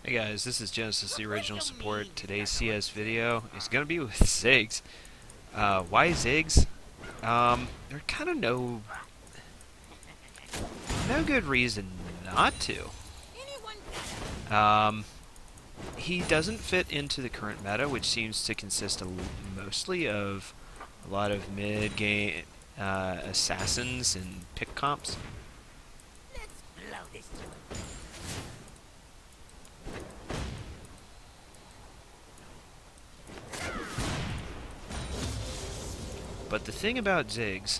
Hey guys, this is Genesis, the original support. Today's CS video is going to be with Ziggs. Why Ziggs? There's kind of no good reason not to. Um, he doesn't fit into the current meta, which seems to consist mostly of a lot of mid-game assassins and pick comps. But the thing about Ziggs,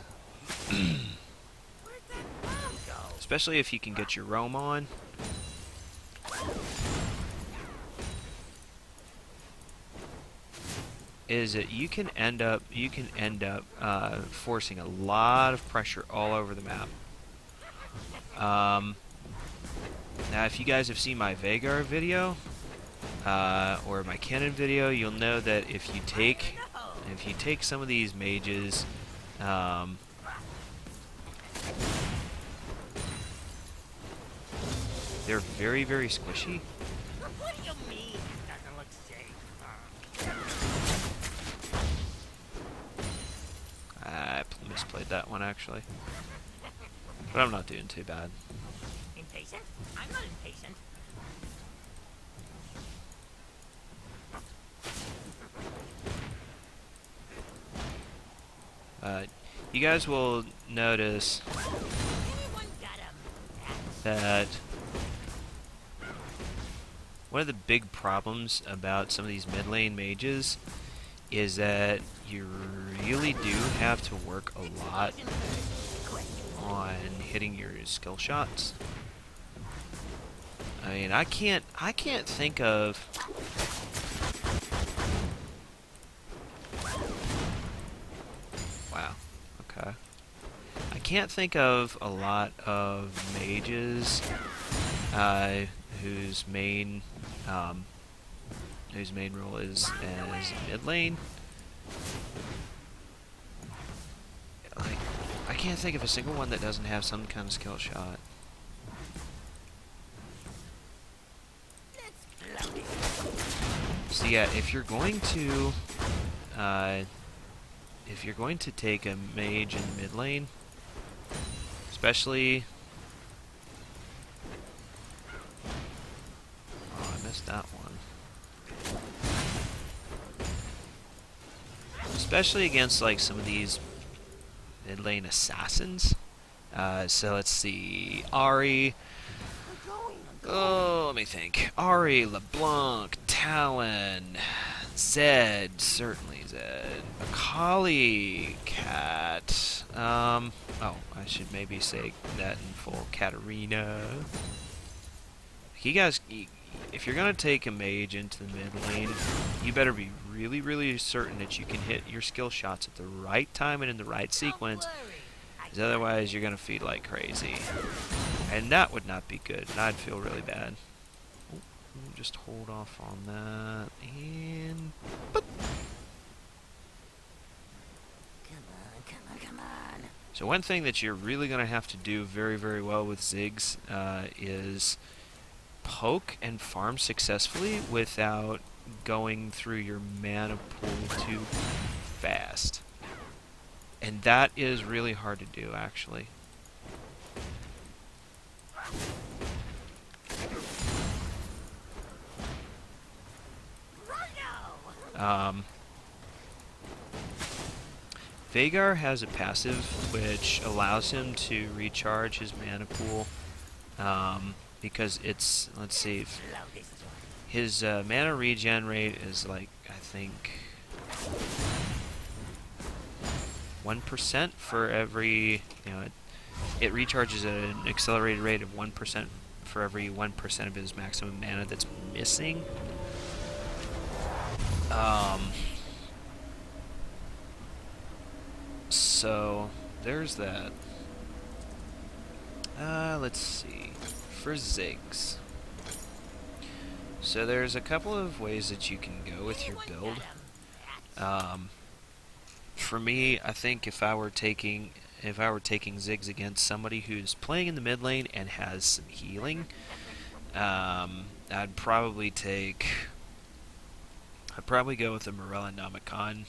especially if you can get your roam on, is that you can end up forcing a lot of pressure all over the map. Um, Now, if you guys have seen my Vagar video or my cannon video, you'll know that if you take some of these mages, um, they're very squishy. What do you mean? It doesn't look safe. I misplayed that one actually, but I'm not doing too bad. Impatient? I'm not impatient. You guys will notice Anyone got a that one of the big problems about some of these mid lane mages is that you really do have to work a lot on hitting your skill shots. I mean, I can't think of wow. Okay. I can't think of a lot of mages uh, whose main um, whose main role is as mid lane. Like, I can't think of a single one that doesn't have some kind of skill shot. So yeah, uh, if you're going to take a mage in mid lane, especially, oh, I missed that one. Especially against like some of these mid lane assassins. So let's see, Ari. Oh, let me think. Ari, LeBlanc, Talon, Zed, certainly Zed, Akali, Cat. Oh, I should maybe say that in full. Katarina. You guys, if you're gonna take a mage into the mid lane, you better be really certain that you can hit your skill shots at the right time and in the right sequence, because otherwise you're gonna feed like crazy. And that would not be good, and I'd feel really bad. Oh, just hold off on that, and... Boop. Come on. So one thing that you're really going to have to do very well with Ziggs is poke and farm successfully without going through your mana pool too fast. And that is really hard to do, actually. Um, Vagar has a passive which allows him to recharge his mana pool because it's, let's see, his mana regen rate is like, I think, 1% for every, it recharges at an accelerated rate of 1% for every 1% of his maximum mana that's missing. So there's that. Let's see. For Ziggs. So there's a couple of ways that you can go with your build. For me, I think if I were taking Ziggs against somebody who's playing in the mid lane and has some healing, I'd probably take. I'd probably go with the Morella Namicon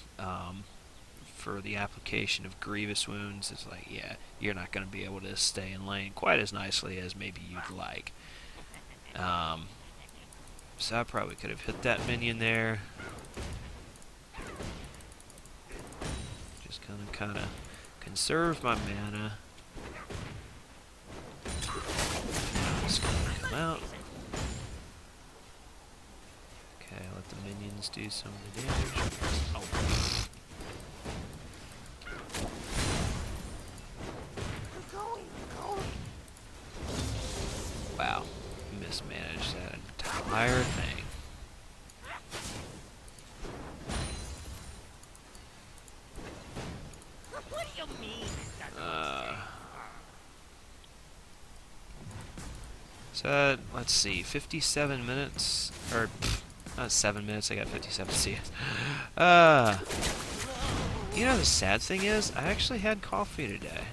for the application of grievous wounds. It's like, yeah, you're not going to be able to stay in lane quite as nicely as maybe you'd like. So I probably could have hit that minion there. Just gonna kind of conserve my mana. Now it's gonna come out. Okay, let the minions do some of the damage. Oh. Wow, mismanaged that entire thing. What do you mean it doesn't look safe? So, let's see, 57 minutes, or, not 7 minutes, I got 57 CS. You know the sad thing is, I actually had coffee today.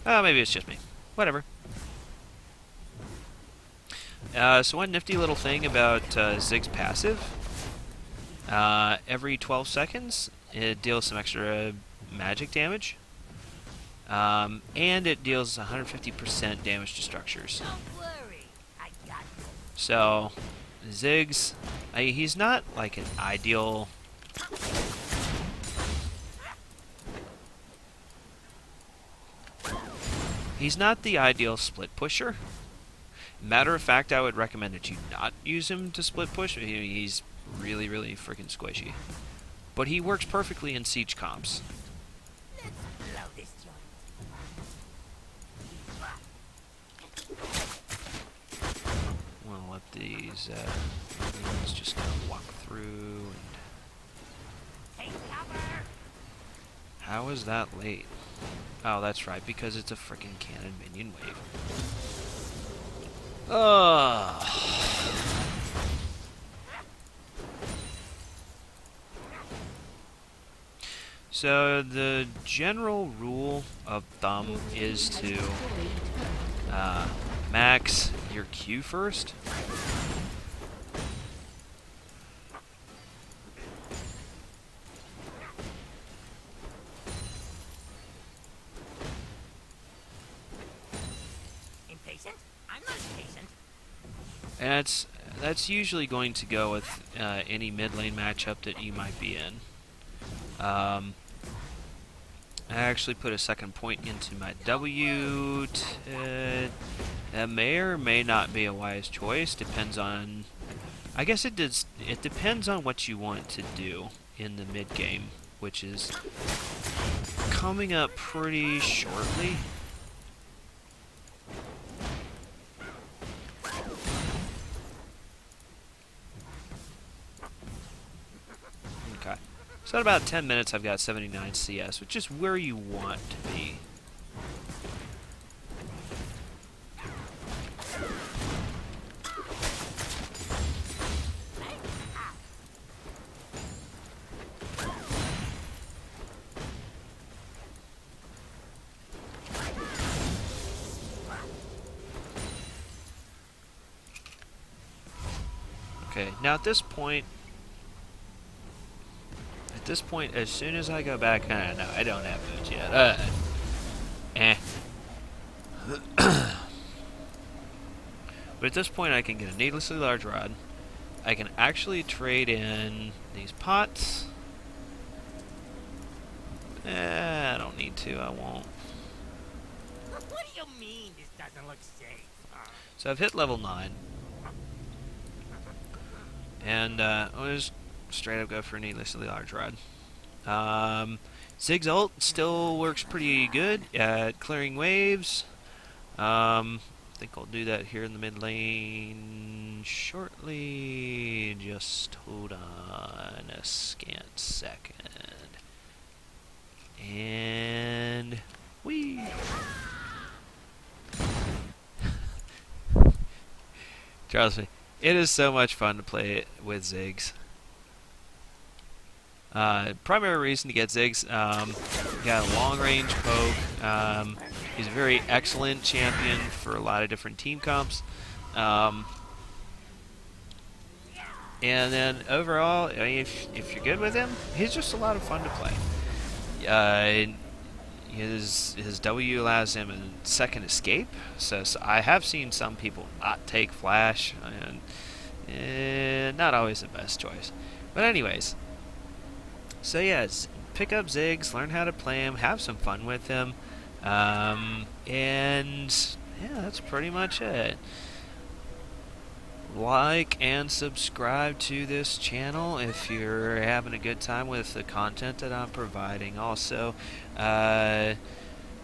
Oh, maybe it's just me. Whatever. So one nifty little thing about Ziggs passive, every 12 seconds, it deals some extra magic damage. And it deals 150% damage to structures. Don't worry, I got you. So, Ziggs, he's not like an ideal. He's not the ideal split pusher. Matter of fact, I would recommend that you not use him to split push. He's really, really freaking squishy. But he works perfectly in siege comps. Let's blow this joint. We'll let these minions just kind of walk through. And Take cover. how is that late? Oh, that's right, because it's a freaking cannon minion wave. Ugh. So the general rule of thumb is to max your Q first. Impatient? I'm not impatient. And that's usually going to go with any mid lane matchup that you might be in. I actually put a second point into my W. That may or may not be a wise choice. Depends on. I guess it does. It depends on what you want to do in the mid game, which is coming up pretty shortly. Okay. So at about 10 minutes, I've got 79 CS, which is where you want to be. Okay, now at this point, as soon as I go back, no, I don't have boots yet. But at this point, I can get a needlessly large rod. I can actually trade in these pots. I don't need to. I won't. What do you mean this doesn't look safe? So I've hit level 9. And I'll just straight up go for a needlessly large rod. Ziggs ult still works pretty good at clearing waves. I think I'll do that here in the mid lane shortly. Just hold on a scant second. And whee! Trust me, it is so much fun to play it with Ziggs. Primary reason to get Ziggs, got a long range poke. He's a very excellent champion for a lot of different team comps. Um, and then overall, I mean, if you're good with him, he's just a lot of fun to play. His W allows him a second escape. So I have seen some people not take Flash, and not always the best choice. But anyways, so yeah, pick up Ziggs, learn how to play him, have some fun with him, and yeah, that's pretty much it. Like and subscribe to this channel if you're having a good time with the content that I'm providing. Also,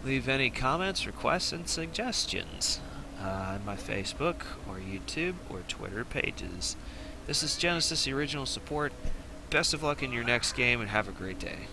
leave any comments, requests, and suggestions on my Facebook or YouTube or Twitter pages. This is Genesis, the original support. Best of luck in your next game, and have a great day.